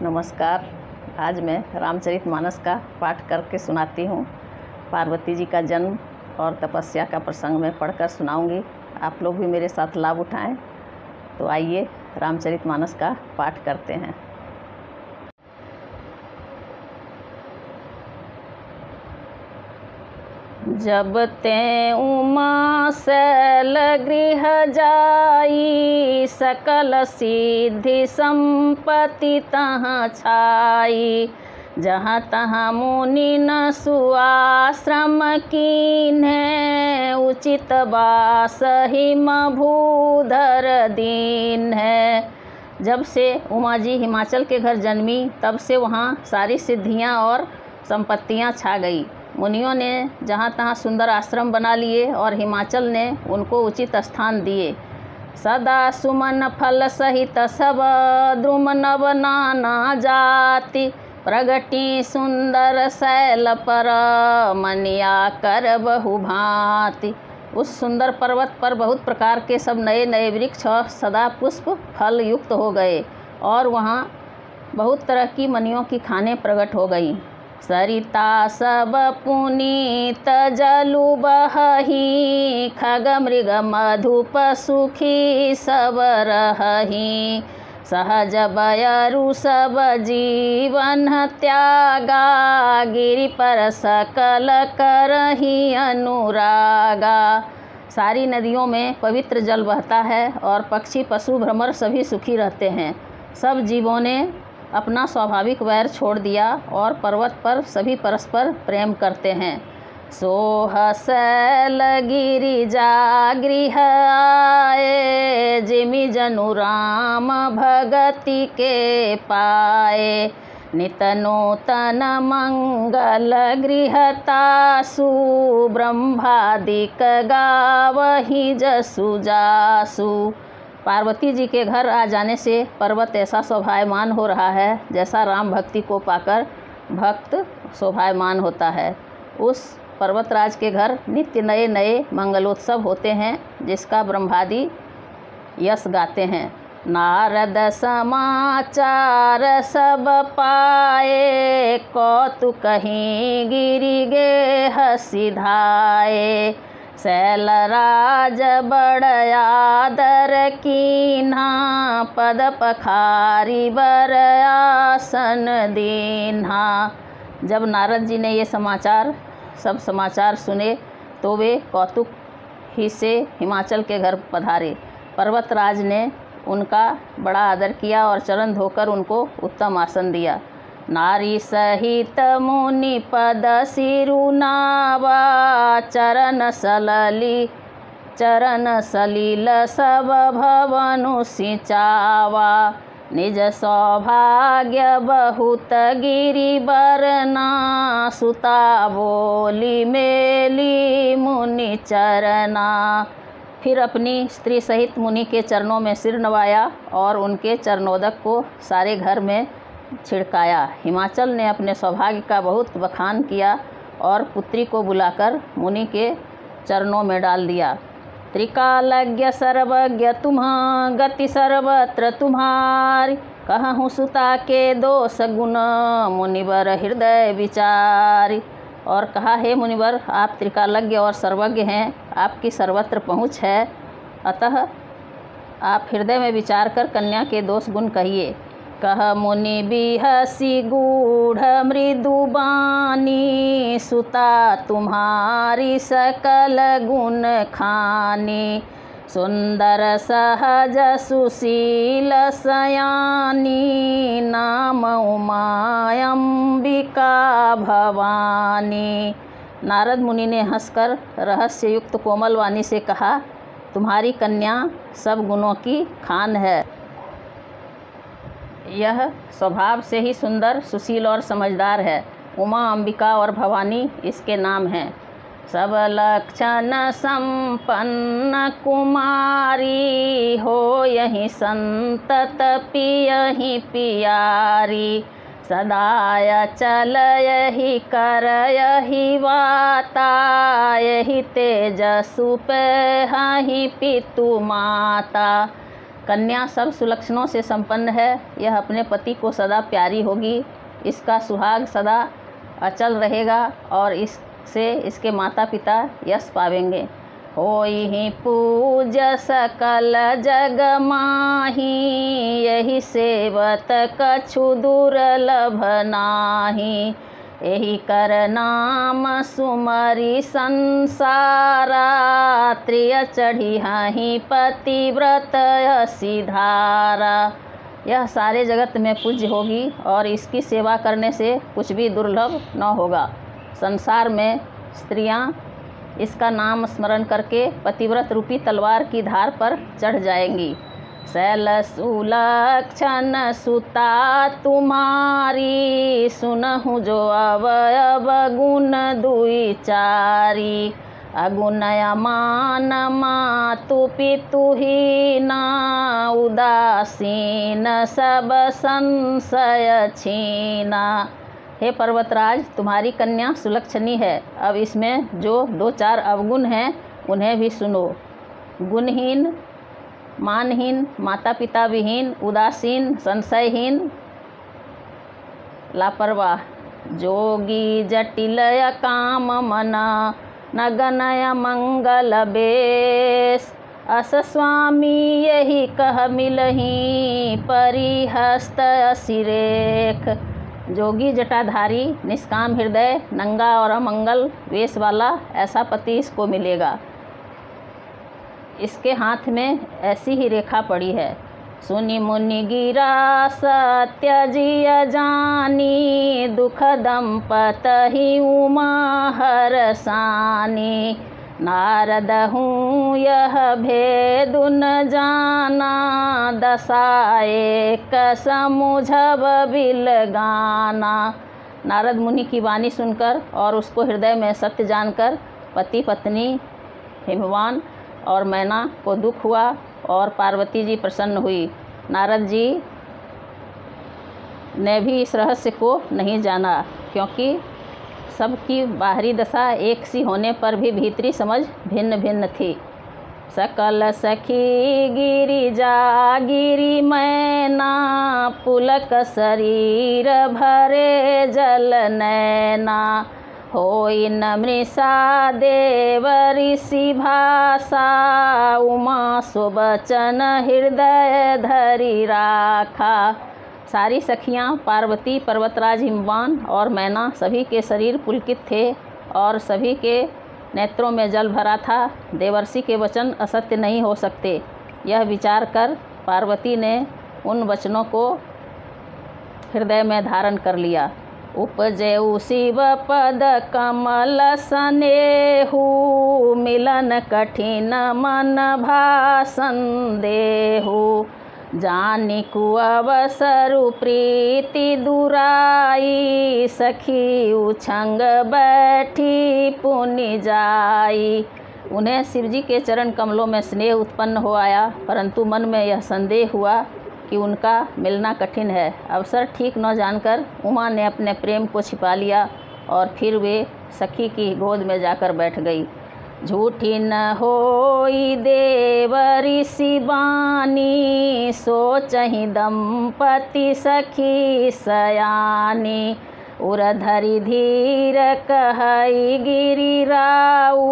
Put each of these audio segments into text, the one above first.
नमस्कार। आज मैं रामचरितमानस का पाठ करके सुनाती हूँ। पार्वती जी का जन्म और तपस्या का प्रसंग में पढ़कर सुनाऊंगी। आप लोग भी मेरे साथ लाभ उठाएं। तो आइए रामचरितमानस का पाठ करते हैं। जब ते उमा शैल गृह जाई, सकल सिद्धि संपत्ति तहाँ छाई। जहाँ तहाँ मुनि न सुआश्रम कीन्हे, उचित वास हिम भूधर दीन है। जब से उमा जी हिमाचल के घर जन्मी, तब से वहाँ सारी सिद्धियाँ और संपत्तियाँ छा गई। मुनियों ने जहाँ तहाँ सुंदर आश्रम बना लिए और हिमाचल ने उनको उचित स्थान दिए। सदा सुमन फल सहित सब द्रुम नव नाना जाति, प्रगति सुंदर शैल पर मनिया कर बहु भांति। उस सुंदर पर्वत पर बहुत प्रकार के सब नए नए वृक्ष सदा पुष्प फल युक्त हो गए और वहाँ बहुत तरह की मनियों की खानें प्रकट हो गई। सरिता सब पुनीत जलु बहहि, खग मृग मधुप सुखी सब रहहि। सहज बयरु सब जीवन त्यागा, गिरि पर सकल करहि अनुरागा। सारी नदियों में पवित्र जल बहता है और पक्षी पशु भ्रमर सभी सुखी रहते हैं। सब जीवों ने अपना स्वाभाविक वैर छोड़ दिया और पर्वत पर सभी परस्पर प्रेम करते हैं। सोह शैल गिरिजा गृह आए, जिमि जनु राम भगति के पाए। नित नूतन मंगल गृहतासु, ब्रह्मादिक गावहि जसु जासु। पार्वती जी के घर आ जाने से पर्वत ऐसा शोभायमान हो रहा है जैसा राम भक्ति को पाकर भक्त शोभायमान होता है। उस पर्वतराज के घर नित्य नए नए मंगलोत्सव होते हैं, जिसका ब्रह्मादि यश गाते हैं। नारद समाचार सब पाए, कौतुक कहीं गिरि गे हसिधाए। शैलराज बड़ आदर कीन्हा, पद पखारी बर आसन दीन्हा। जब नारद जी ने ये सब समाचार सुने तो वे कौतुक ही से हिमाचल के घर पधारे। पर्वतराज ने उनका बड़ा आदर किया और चरण धोकर उनको उत्तम आसन दिया। नारी सहित मुनि पद सिरुनावा, चरण सलिल सब भवनु सिंचावा। निज सौभाग्य बहुत गिरि बरना, सुता बोली मेली मुनि चरना। फिर अपनी स्त्री सहित मुनि के चरणों में सिर नवाया और उनके चरणोदक को सारे घर में छिड़काया। हिमाचल ने अपने सौभाग्य का बहुत बखान किया और पुत्री को बुलाकर मुनि के चरणों में डाल दिया। त्रिकालज्ञ सर्वज्ञ तुम्हां, गति सर्वत्र तुम्हारी। कहूँ सुता के दोष गुण, मुनिवर हृदय विचारी। और कहा, हे मुनिवर, आप त्रिकालज्ञ और सर्वज्ञ हैं, आपकी सर्वत्र पहुँच है, अतः आप हृदय में विचार कर कन्या के दोष गुण कहिए। कह मुनि बिहसी गूढ़ मृदु बानी, सुता तुम्हारी सकल गुण खानी। सुंदर सहज सुशील सयानी, नाम उमा अंबिका भवानी। नारद मुनि ने हंसकर रहस्य युक्त कोमल वाणी से कहा, तुम्हारी कन्या सब गुणों की खान है। यह स्वभाव से ही सुंदर, सुशील और समझदार है। उमा, अंबिका और भवानी इसके नाम हैं। सब लक्षण संपन्न कुमारी, हो यही संतत पियहि पियारी। सदाय चल यही कर यही वाता, यही तेजसु पे हहि पितु माता। कन्या सब सुलक्षणों से संपन्न है। यह अपने पति को सदा प्यारी होगी, इसका सुहाग सदा अचल रहेगा और इससे इसके माता पिता यश पावेंगे। होई पूज्य सकल जग माही, यही सेवत कछु दुर्लभ नाही। एही कर नाम सुमरी संसारा, त्रिय चढ़ी हहीं पतिव्रत सिधारा। यह सारे जगत में पूज्य होगी और इसकी सेवा करने से कुछ भी दुर्लभ न होगा। संसार में स्त्रियां इसका नाम स्मरण करके पतिव्रत रूपी तलवार की धार पर चढ़ जाएंगी। शैल सुलक्षण सुता तुम्हारी, सुनहु जो अवयव गुण दुई चारी। अगुनय मान मातु पितुहीना, उदासीन सब संशय छीना। हे पर्वतराज, तुम्हारी कन्या सुलक्षणी है। अब इसमें जो 2-4 अवगुण हैं उन्हें भी सुनो। गुणहीन, मानहीन, माता पिता विहीन, उदासीन, संशयहीन, लापरवाह, जोगी जटिलय काम मना, नगनय मंगल बेस। अस स्वामी यही कह मिलही, परिहस्त सिरेख। जोगी जटाधारी, निष्काम हृदय, नंगा और अमंगल वेश वाला ऐसा पति इसको मिलेगा। इसके हाथ में ऐसी ही रेखा पड़ी है। सुनि मुनि गिरा सत्य जिय जानी, दुख दंपतहि उमा हरसानी। नारद हूँ यह भेद न जाना, दशा एक समुझब बिलगाना। नारद मुनि की वाणी सुनकर और उसको हृदय में सत्य जानकर पति पत्नी हिमवान और मैना को दुख हुआ और पार्वती जी प्रसन्न हुई। नारद जी ने भी इस रहस्य को नहीं जाना, क्योंकि सबकी बाहरी दशा एक सी होने पर भी भीतरी समझ भिन्न भिन्न थी। सकल सखी गिरिजा गिरी मैना, पुलक शरीर भरे जल नैना। होई न मृषा देव ऋषि भाषा, उमा सुबचन हृदय धरि राखा। सारी सखियाँ पार्वती, पर्वतराज हिमवान और मैना सभी के शरीर पुलकित थे और सभी के नेत्रों में जल भरा था। देवर्षि के वचन असत्य नहीं हो सकते। यह विचार कर पार्वती ने उन वचनों को हृदय में धारण कर लिया। उपजेऊ शिव पद कमल सनेहु, मिलन कठिन मन भासन देहु। जानी कुअवसरु प्रीति दुराई, सखी उछंग बैठी पुनि जाई। उन्हें शिवजी के चरण कमलों में स्नेह उत्पन्न हो आया, परंतु मन में यह संदेह हुआ कि उनका मिलना कठिन है। अवसर ठीक न जानकर उमा ने अपने प्रेम को छिपा लिया और फिर वे सखी की गोद में जाकर बैठ गई। झूठी न होई देव ऋषि बानी, सोचहि दंपति सखी सयानी। उरधरि धीर कहई गिरिराऊ,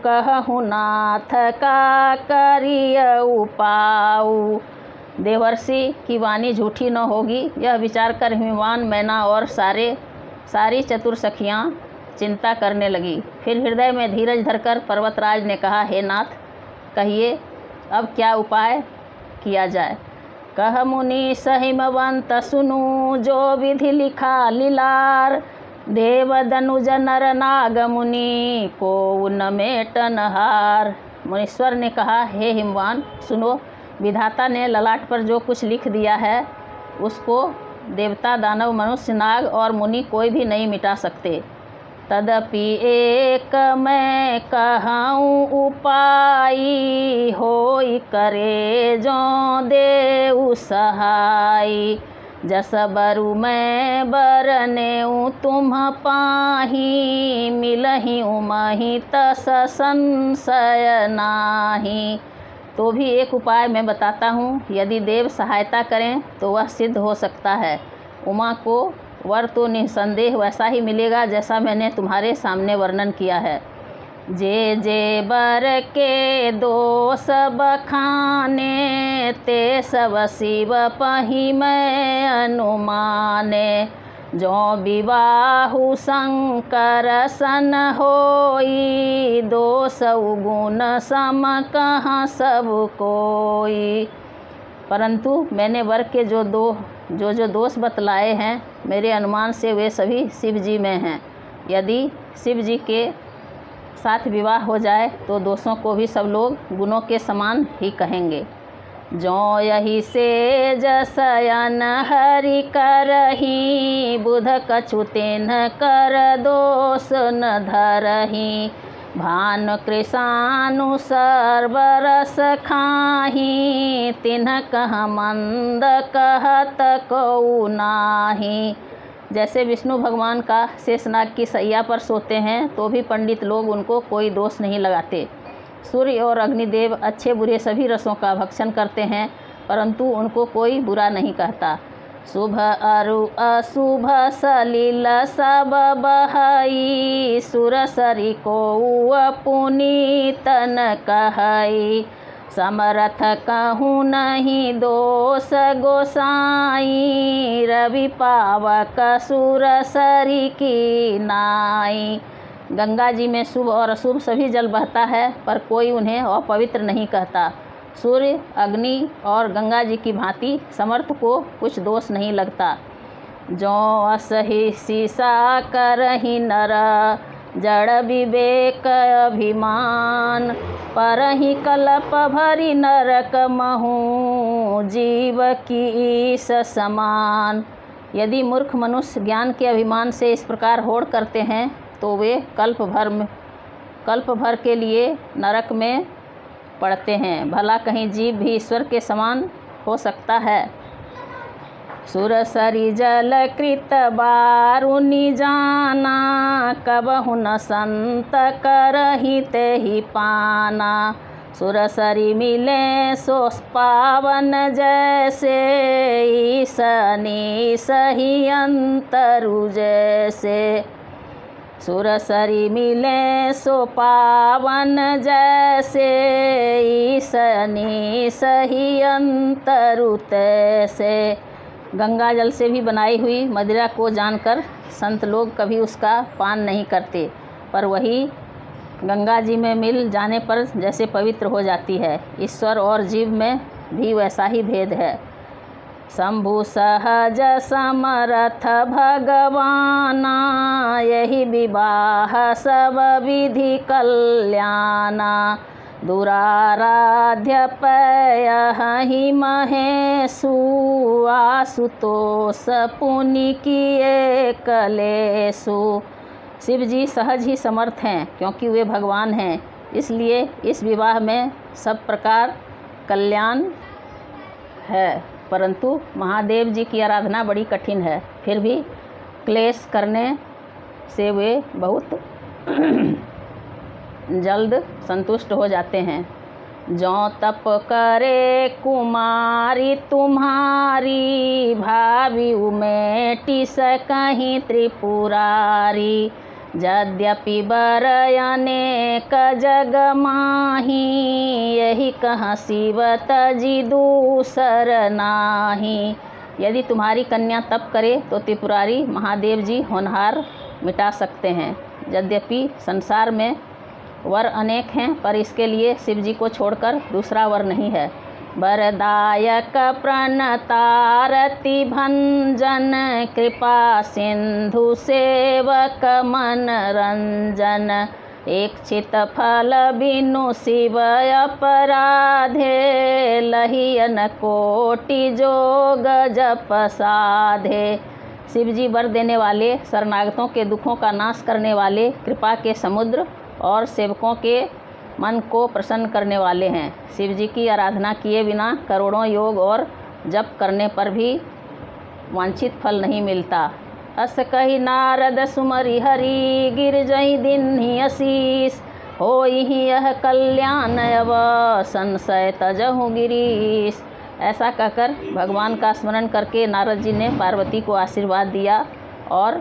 कहु नाथ का करिय उपाऊ। देवर्षि की वाणी झूठी न होगी, यह विचार कर हिमवान, मैना और सारी चतुर सखियाँ चिंता करने लगी। फिर हृदय में धीरज धरकर पर्वतराज ने कहा, हे नाथ, कहिए अब क्या उपाय किया जाए। कह मुनि सहिमवंत सुनु, जो विधि लिखा लीलार। देव दनुज नर नाग मुनि, को न मेटन हार। मुनीश्वर ने कहा, हे हिमवान, सुनो, विधाता ने ललाट पर जो कुछ लिख दिया है उसको देवता, दानव, मनुष्य, नाग और मुनि कोई भी नहीं मिटा सकते। तदपि एक मैं कहूँ उपाई, होई करे जो देउ सहाई। जस बरु मैं बरनेऊ तुम पाही, मिलही उमहि तस संशय नाही। तो भी एक उपाय मैं बताता हूँ, यदि देव सहायता करें तो वह सिद्ध हो सकता है। उमा को वर तो निसंदेह वैसा ही मिलेगा जैसा मैंने तुम्हारे सामने वर्णन किया है। जे जे बर के दोष बखाने, ते सब शिव पही मैं अनुमाने। जो विवाहु शंकर सन होई, दोष गुण सम कहाँ सब कोई। परंतु मैंने वर के जो दोष बतलाए हैं, मेरे अनुमान से वे सभी शिव जी में हैं। यदि शिव जी के साथ विवाह हो जाए तो दोषों को भी सब लोग गुणों के समान ही कहेंगे। जो यही से जसयन हरि करही, बुध कछु तिन्ह कर दोष न धरही। भानु कृषानु सर्वरस खाही, तिन्ह कह मंद कहत को नाही। जैसे विष्णु भगवान का शेषनाग की सैया पर सोते हैं तो भी पंडित लोग उनको कोई दोष नहीं लगाते। सूर्य और अग्निदेव अच्छे बुरे सभी रसों का भक्षण करते हैं, परंतु उनको कोई बुरा नहीं कहता। शुभ अरु अशुभ सलिल सब बहई, सुरसरी को पुनीतन कहई। समरथ कहूँ नहीं दोष गोसाई, रवि पावक सुरसरी की नाई। गंगा जी में शुभ और अशुभ सभी जल बहता है, पर कोई उन्हें अपवित्र नहीं कहता। सूर्य, अग्नि और गंगा जी की भांति समर्थ को कुछ दोष नहीं लगता। जो असही सीसा करहि नर, जड़ विवेक अभिमान। परहि कल्प भरी नरक महूँ, जीव की ईश समान। यदि मूर्ख मनुष्य ज्ञान के अभिमान से इस प्रकार होड़ करते हैं तो वे कल्प भर के लिए नरक में पड़ते हैं। भला कहीं जीव भी ईश्वर के समान हो सकता है। सुरसरी जल कृत बारुनि जाना, कबहु न संत करहि तेहि पाना। सुरसरी मिले सो पावन जैसे, ईसनी सही अंतरु जैसे। सुरसरी मिले सो पावन जैसे, ईसनी सही अंतरु तैसे। गंगा जल से भी बनाई हुई मदिरा को जानकर संत लोग कभी उसका पान नहीं करते, पर वही गंगा जी में मिल जाने पर जैसे पवित्र हो जाती है। ईश्वर और जीव में भी वैसा ही भेद है। शंभु सहज समरथ भगवाना, यही विवाह सब विधि कल्याणा। दुराराध्य पयहि महेशु, आशुतोष पुनि किए कलेशु। शिव जी सहज ही समर्थ हैं, क्योंकि वे भगवान हैं। इसलिए इस विवाह में सब प्रकार कल्याण है, परंतु महादेव जी की आराधना बड़ी कठिन है। फिर भी क्लेश करने से वे बहुत जल्द संतुष्ट हो जाते हैं। जो तप करे कुमारी तुम्हारी, भावी उमेटी सकहीं त्रिपुरारी। यद्यपि बर अनेक जग माही, यही कहाँ शिव तजी दूसर नाही। यदि तुम्हारी कन्या तप करे तो त्रिपुरारी महादेव जी होनहार मिटा सकते हैं। यद्यपि संसार में वर अनेक हैं, पर इसके लिए शिव जी को छोड़कर दूसरा वर नहीं है। वरदायक प्रणतारति भंजन, कृपा सिंधु सेवक मन रंजन। एक चित फल बिनु शिव अपराधे, लहियन कोटि जोग जप साधे। शिव जी वर देने वाले, शरणागतों के दुखों का नाश करने वाले, कृपा के समुद्र और सेवकों के मन को प्रसन्न करने वाले हैं। शिव जी की आराधना किए बिना करोड़ों योग और जप करने पर भी वांछित फल नहीं मिलता। अस कही नारद सुमरि हरि, गिर जहि दिन ही असीस। होई यह कल्याण अब संशय तजहु गिरीश। ऐसा कहकर भगवान का स्मरण करके नारद जी ने पार्वती को आशीर्वाद दिया और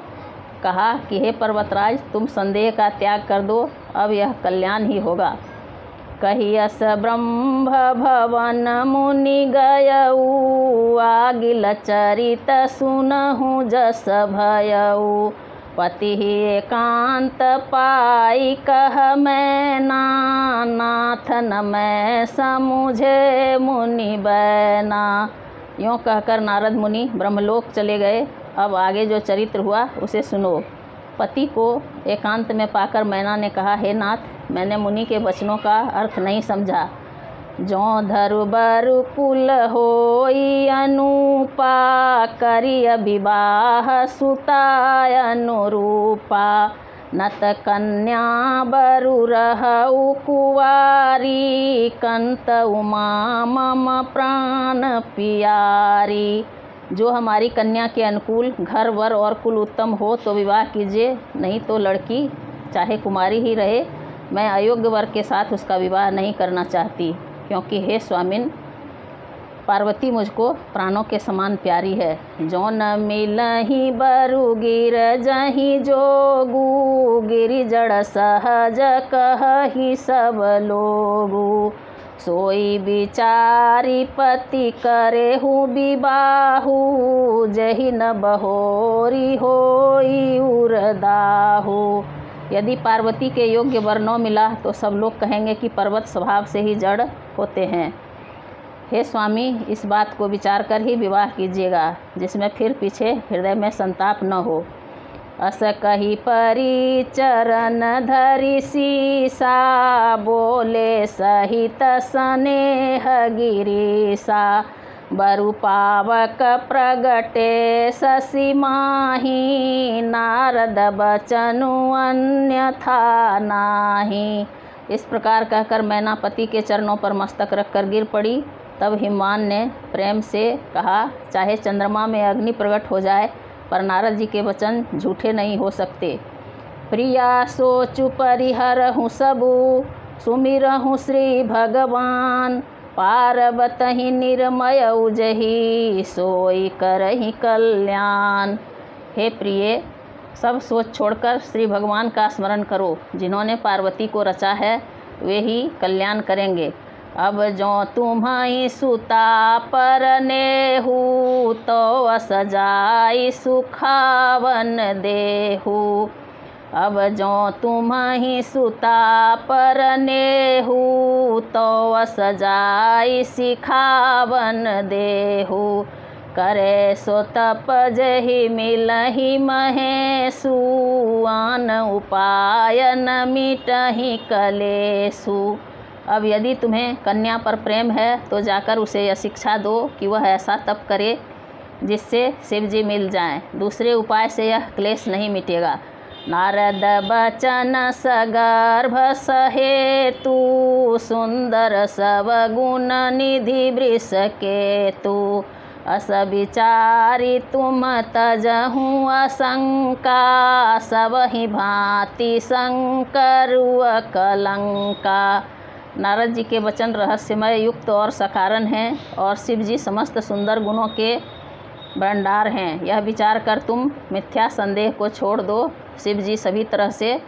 कहा कि हे पर्वतराज, तुम संदेह का त्याग कर दो, अब यह कल्याण ही होगा। कहियस ब्रह्म भवन मुनि गयऊ, आगिल चरित सुनहु जस भयऊ। पति एकांत पाई कह मैं नाथ, न मैं समुझे मुनि बैना। यों कहकर नारद मुनि ब्रह्मलोक चले गए। अब आगे जो चरित्र हुआ उसे सुनो। पति को एकांत में पाकर मैना ने कहा, हे नाथ, मैंने मुनि के वचनों का अर्थ नहीं समझा। जो धरु बरु कुल होई अनुपा, करिय विवाह सुताय अनुरूपा। नत कन्या बरु रहु कुवारी, कंत उमा मम प्राण पियारी। जो हमारी कन्या के अनुकूल घर वर और कुल उत्तम हो तो विवाह कीजिए, नहीं तो लड़की चाहे कुमारी ही रहे, मैं अयोग्य वर के साथ उसका विवाह नहीं करना चाहती, क्योंकि हे स्वामिन, पार्वती मुझको प्राणों के समान प्यारी है। जो न मिलहि बरु गिर जहि जोगु, गिरि जड़ सहज कहहि सब लोगु। सोई बिचारी पति करेहु विबाहु, जहि न बहोरी होई उरदाहु। यदि पार्वती के योग्य वर न मिला तो सब लोग कहेंगे कि पर्वत स्वभाव से ही जड़ होते हैं। हे स्वामी, इस बात को विचार कर ही विवाह कीजिएगा, जिसमें फिर पीछे हृदय में संताप न हो। अस कही परी चरण धरि सीसा, बोले सहित स्नेह गिरीसा। बरु पावक प्रगटे शशि माही, नारद बचनु अन्यथा नाही। इस प्रकार कहकर मैना पति के चरणों पर मस्तक रखकर गिर पड़ी। तब हिमवान ने प्रेम से कहा, चाहे चंद्रमा में अग्नि प्रकट हो जाए, पर नारद जी के वचन झूठे नहीं हो सकते। प्रिया सोचु परिहरहु सबु, सुमिरहु श्री भगवान। पार्वतहि निर्मय उजहि, सोई करहि कल्याण। हे प्रिय, सब सोच छोड़कर श्री भगवान का स्मरण करो। जिन्होंने पार्वती को रचा है वे ही कल्याण करेंगे। अब जो तुम्हारी सुता परनेहु, तो अस जाई सुखावन देहु। अब जो तुम्हारी सुता परनेहु, तो अस जाई सिखावन देहु। करे सो तप जहि मिलहि महेशु, आन उपाय न मिटहि कलेशु। अब यदि तुम्हें कन्या पर प्रेम है तो जाकर उसे यह शिक्षा दो कि वह ऐसा तप करे जिससे शिव जी मिल जाएं। दूसरे उपाय से यह क्लेश नहीं मिटेगा। नारद बचन सगर्भ सहेतु, सुंदर सब गुण निधि वृष केतु। अस विचारी तुम तजहु असंका, सबहि भांति शंकरु कलंका। नारद जी के वचन रहस्यमय, युक्त और सकारण हैं, और शिव जी समस्त सुंदर गुणों के भंडार हैं। यह विचार कर तुम मिथ्या संदेह को छोड़ दो। शिव जी सभी तरह से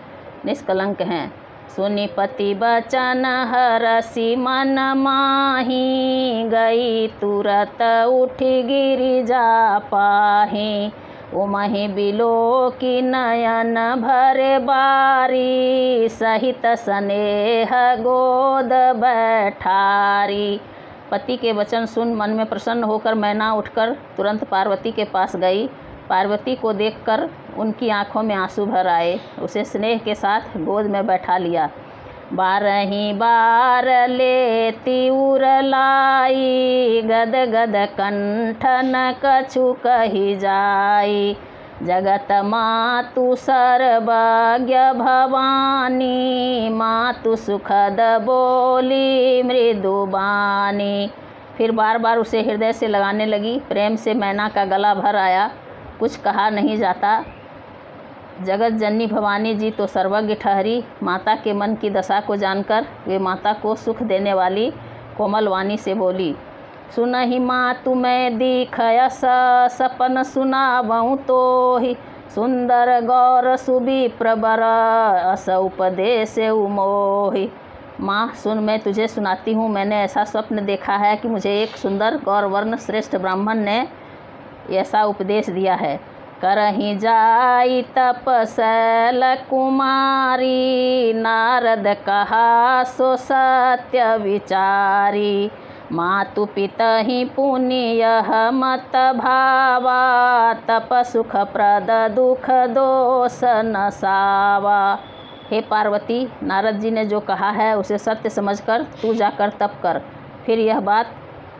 निष्कलंक हैं। सुनि पति बचन हरसि मन माही, गई तुरत उठि गिरिजा पाही। उमहि बिलोकी नयन भरे बारी, सहित स्नेह गोद बैठारी। पति के वचन सुन मन में प्रसन्न होकर मैना उठकर तुरंत पार्वती के पास गई। पार्वती को देखकर उनकी आंखों में आंसू भर आए। उसे स्नेह के साथ गोद में बैठा लिया। बारही बार लेती उरलाई, गद गद कंठ न कछु कही जाई। जगत मातु सर्वज्ञ भवानी, मातु सुखद बोली मृदुबानी। फिर बार बार उसे हृदय से लगाने लगी। प्रेम से मैना का गला भर आया। कुछ कहा नहीं जाता। जगत जननी भवानी जी तो सर्वज्ञ ठहरी। माता के मन की दशा को जानकर वे माता को सुख देने वाली कोमल वाणी से बोली, सुनहि माँ तुम्हें दिखयस सपन सुनावऊँ तो ही, सुंदर गौर सुबी प्रबर अस उपदेश मोहि। माँ सुन, मैं तुझे सुनाती हूँ। मैंने ऐसा स्वप्न देखा है कि मुझे एक सुंदर गौर वर्ण श्रेष्ठ ब्राह्मण ने ऐसा उपदेश दिया है। करहि जाई तपशैल कुमारी, नारद कहा सो सत्य विचारी। मातु पितहि पुण्य मत भावा, तप सुख प्रद दुख दोष नसावा। हे पार्वती, नारद जी ने जो कहा है उसे सत्य समझकर तू जाकर तप कर। फिर यह बात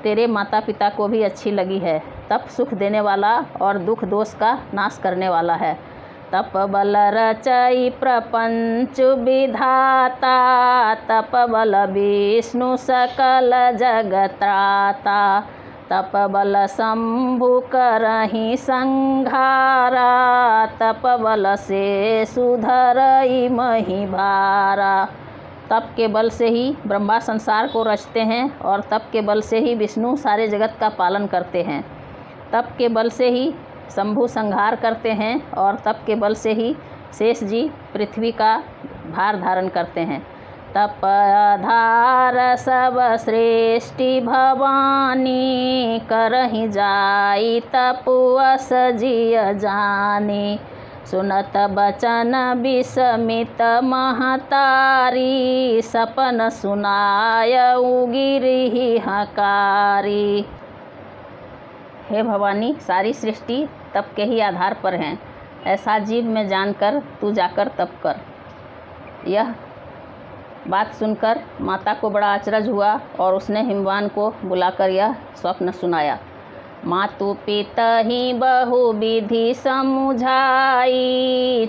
तेरे माता पिता को भी अच्छी लगी है। तप सुख देने वाला और दुख दोष का नाश करने वाला है। तप बल रचई प्रपंच विधाता, तप बल विष्णु सकल जगत्राता। तप बल शंभु करहि संघारा, तप बल से सुधरई मही भारा। तप के बल से ही ब्रह्मा संसार को रचते हैं और तप के बल से ही विष्णु सारे जगत का पालन करते हैं। तप के बल से ही शंभु संहार करते हैं और तप के बल से ही शेष जी पृथ्वी का भार धारण करते हैं। तप आधार सब श्रेष्ठि भवानी, करहि जाई तपवस जिय जानी। सुनत बचन विस्मित महतारी, सपन सुनाय गिरि हकारी। हे भवानी, सारी सृष्टि तप के ही आधार पर हैं। ऐसा जीव में जानकर तू जाकर तप कर। यह बात सुनकर माता को बड़ा अचरज हुआ और उसने हिमवान को बुलाकर यह स्वप्न सुनाया। मातु पितहि बहु विधि समुझाई,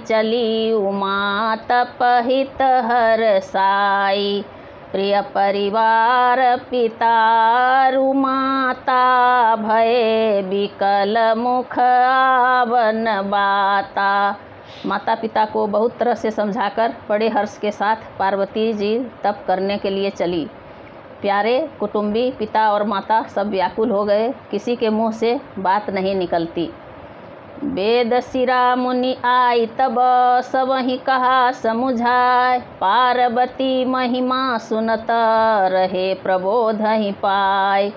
चली उमा तपहित हरसाई। प्रिय परिवार पितारु माता, भय विकल मुख आवन बाता। माता पिता को बहुत तरह से समझाकर बड़े हर्ष के साथ पार्वती जी तप करने के लिए चली। प्यारे कुटुंबी पिता और माता सब व्याकुल हो गए। किसी के मुंह से बात नहीं निकलती। वेद शिरा मुनि आई तब, सबहि कहा समुझाय। पार्वती महिमा सुनत रहे प्रबोधहि पाय।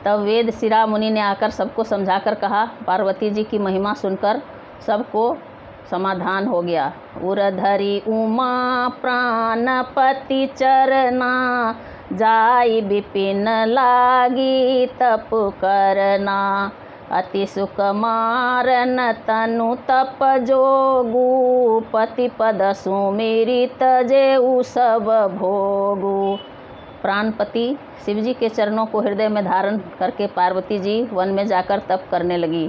तब वेद शिरा मुनि ने आकर सबको समझाकर कहा। पार्वती जी की महिमा सुनकर सबको समाधान हो गया। उरधरी उमा प्राणपति चरना, जाई विपिन लागी तप करना। अति सुख मारन तनु तप जोगु, पति पद सुमिरित जेउ सब भोगु। प्राणपति शिवजी के चरणों को हृदय में धारण करके पार्वती जी वन में जाकर तप करने लगी।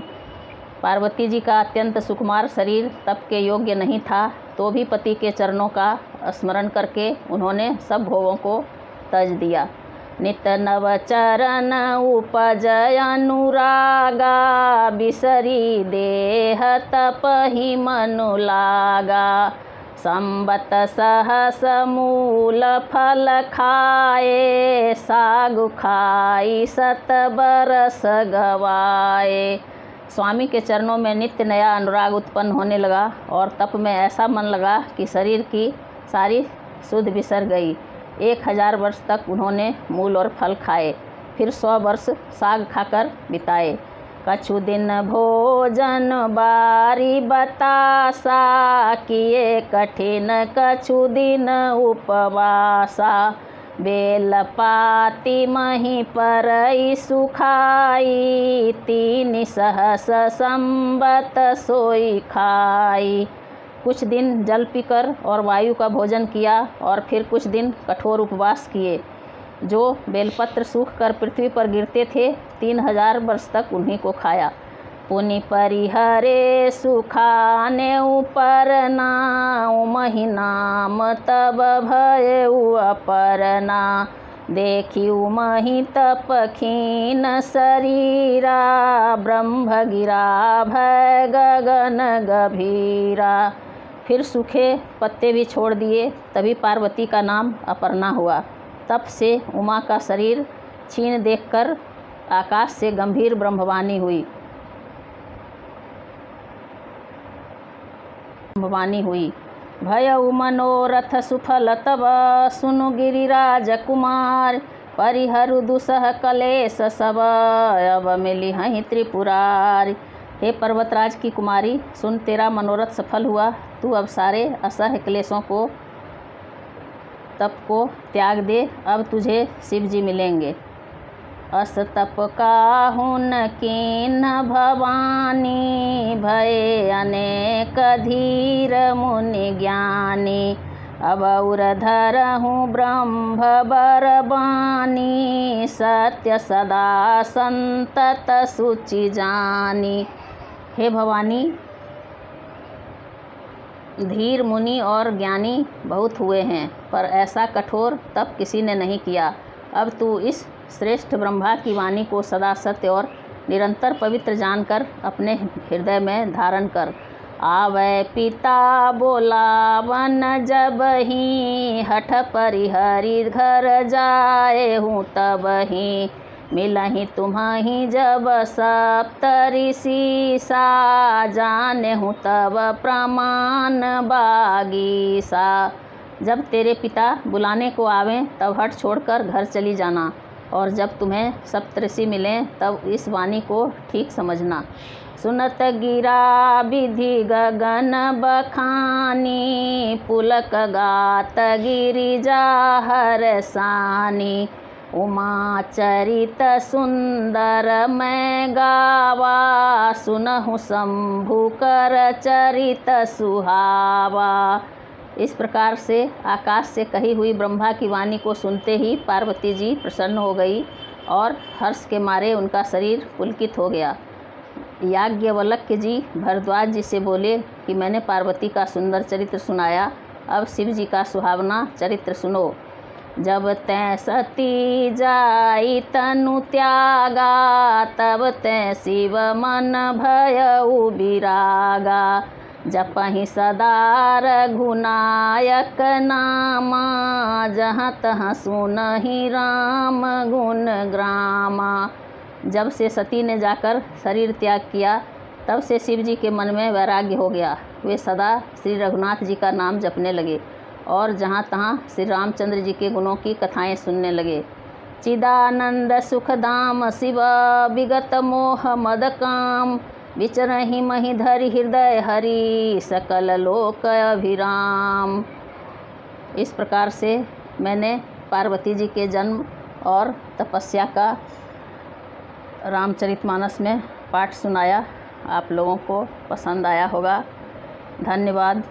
पार्वती जी का अत्यंत सुकुमार शरीर तप के योग्य नहीं था, तो भी पति के चरणों का स्मरण करके उन्होंने सब भोगों को तज दिया। नित नव चरण उपजय अनुरागा, बिसरी देह तपहि मनु लागा। संबत सहस मूल फल खाए, सागु खाई सत बरस गवाए। स्वामी के चरणों में नित्य नया अनुराग उत्पन्न होने लगा और तप में ऐसा मन लगा कि शरीर की सारी सुध बिसर गई। 1000 वर्ष तक उन्होंने मूल और फल खाए, फिर 100 वर्ष साग खाकर बिताए। कछु दिन भोजन बारी बतासा, किए कठिन कछु दिन उपवासा। बेल पाती मही परई सुखाई, 3 सहस संबत सोई खाई। कुछ दिन जल पीकर और वायु का भोजन किया और फिर कुछ दिन कठोर उपवास किए। जो बेलपत्र सूख कर पृथ्वी पर गिरते थे, 3000 वर्ष तक उन्हीं को खाया। पुनि परिहरे सुखाने उपरना, मही नाम तब भयउ अपरना। देखी मही तप खीन शरीरा, ब्रह्म गिरा भय गगन गभीरा। फिर सूखे पत्ते भी छोड़ दिए, तभी पार्वती का नाम अपर्णा हुआ। तब से उमा का शरीर क्षीण देखकर आकाश से गंभीर ब्रह्मवाणी हुई। भयउ मनोरथ सुफल तब, सुनु गिरिराज कुमार, परिहरु दुसह कलेश सब, अब मिली हहीं त्रिपुरार। हे पर्वतराज की कुमारी, सुन तेरा मनोरथ सफल हुआ। तू अब सारे असह्य क्लेशों को, तप को त्याग दे, अब तुझे शिव जी मिलेंगे। अस तप काहुन कीन भवानी, भये अनेक धीर मुनि ज्ञानी, अब उरधरहूँ ब्रह्म बरबानी, सत्य सदा संतत सुचि जानी। हे भवानी, धीर मुनि और ज्ञानी बहुत हुए हैं, पर ऐसा कठोर तप किसी ने नहीं किया। अब तू इस श्रेष्ठ ब्रह्मा की वाणी को सदा सत्य और निरंतर पवित्र जानकर अपने हृदय में धारण कर। आवे पिता बोलावन जब ही, हठ परिहरि घर जाए हूँ तब ही, मिलहि तुम्हि जब सप्तऋषि सा, जाने हूँ तब प्रमाण बागीसा। जब तेरे पिता बुलाने को आवें तब हट छोड़कर घर चली जाना, और जब तुम्हें सप्तऋषि मिलें तब इस वाणी को ठीक समझना। सुनत गिरा विधि गगन बखानी, पुलक गात गिरिजा हरसानी, उमा चरित सुंदर मैं गावा, सुनहु शंभु कर चरित सुहावा। इस प्रकार से आकाश से कही हुई ब्रह्मा की वाणी को सुनते ही पार्वती जी प्रसन्न हो गई और हर्ष के मारे उनका शरीर पुलकित हो गया। याज्ञवल्क्य जी भरद्वाज जी से बोले कि मैंने पार्वती का सुंदर चरित्र सुनाया, अब शिव जी का सुहावना चरित्र सुनो। जब तैं सती जाई तनु त्यागा, तब तैं शिव मन भयउ बिरागा, जपहि सदा रघुनायक नामा, जहाँ तहाँ सुनहि राम गुण ग्रामा। जब से सती ने जाकर शरीर त्याग किया, तब से शिव जी के मन में वैराग्य हो गया। वे सदा श्री रघुनाथ जी का नाम जपने लगे और जहाँ तहाँ श्री रामचंद्र जी के गुणों की कथाएं सुनने लगे। चिदानंद सुखधाम शिव विगत मोह मद काम, विचरहि महि धरि हृदय हरि, सकल लोक अभिराम। इस प्रकार से मैंने पार्वती जी के जन्म और तपस्या का रामचरितमानस में पाठ सुनाया। आप लोगों को पसंद आया होगा। धन्यवाद।